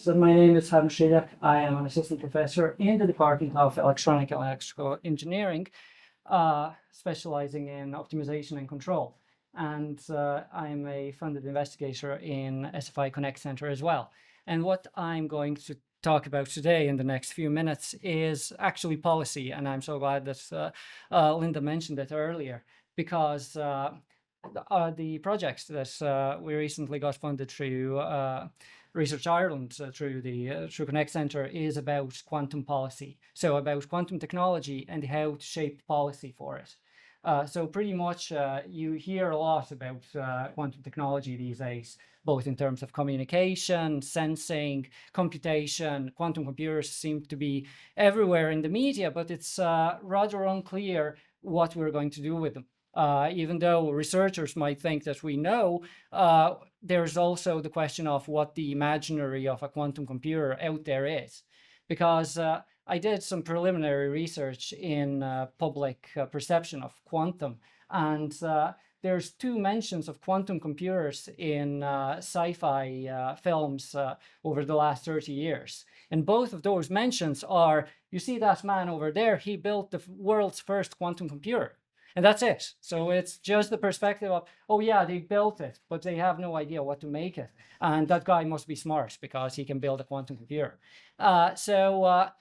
So my name is Harún Šiljak. I am an assistant professor in the Department of Electronic and Electrical Engineering, specializing in optimization and control. And I'm a funded investigator in SFI Connect Center as well. And what I'm going to talk about today in the next few minutes is actually policy. And I'm so glad that Linda mentioned it earlier, because the projects that we recently got funded through Research Ireland through Connect Center is about quantum policy. So about quantum technology and how to shape policy for it. So pretty much you hear a lot about quantum technology these days, both in terms of communication, sensing, computation. Quantum computers seem to be everywhere in the media, but it's rather unclear what we're going to do with them. Even though researchers might think that we know, there's also the question of what the imaginary of a quantum computer out there is. Because I did some preliminary research in public perception of quantum, and there's two mentions of quantum computers in sci-fi films over the last 30 years. And both of those mentions are, you see that man over there, he built the world's first quantum computer. And that's it. So it's just the perspective of, oh yeah, they built it, but they have no idea what to make it. And that guy must be smart because he can build a quantum computer. And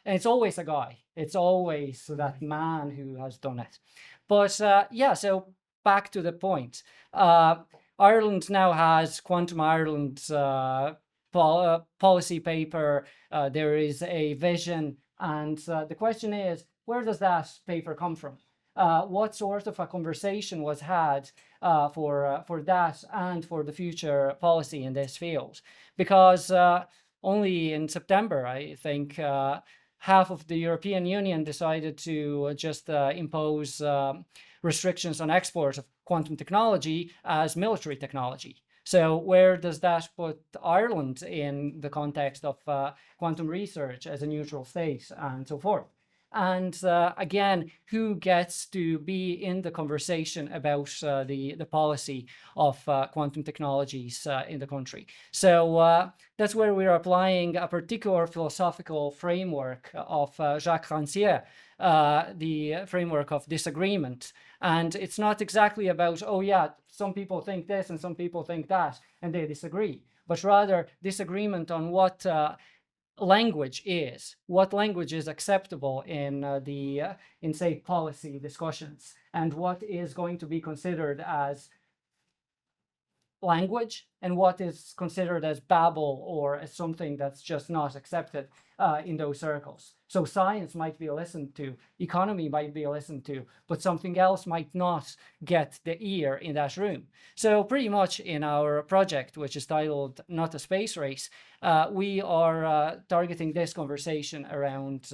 it's always a guy. It's always that man who has done it. But yeah, so back to the point. Ireland now has Quantum Ireland policy paper. There is a vision. And the question is, where does that paper come from? What sort of a conversation was had for that and for the future policy in this field? Because only in September, I think, half of the European Union decided to just impose restrictions on export of quantum technology as military technology. So where does that put Ireland in the context of quantum research as a neutral state and so forth? And again, who gets to be in the conversation about the policy of quantum technologies in the country? So that's where we're applying a particular philosophical framework of Jacques Rancière, the framework of disagreement. And it's not exactly about, oh yeah, some people think this and some people think that, and they disagree, but rather disagreement on what language is, what language is acceptable in say policy discussions, and what is going to be considered as language and what is considered as babble or as something that's just not accepted in those circles. So science might be listened to, economy might be listened to, but something else might not get the ear in that room. So pretty much in our project, which is titled Not a Space Race, we are targeting this conversation around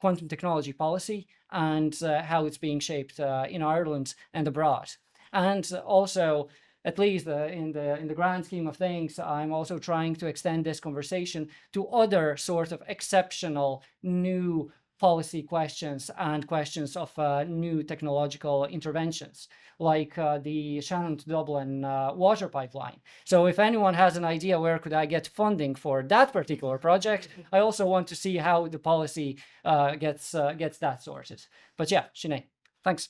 quantum technology policy and how it's being shaped in Ireland and abroad. And also, at least in the grand scheme of things, I'm also trying to extend this conversation to other sort of exceptional new policy questions and questions of new technological interventions, like the Shannon to Dublin water pipeline. So if anyone has an idea where could I get funding for that particular project, I also want to see how the policy gets that sorted. But yeah, Sinead, thanks.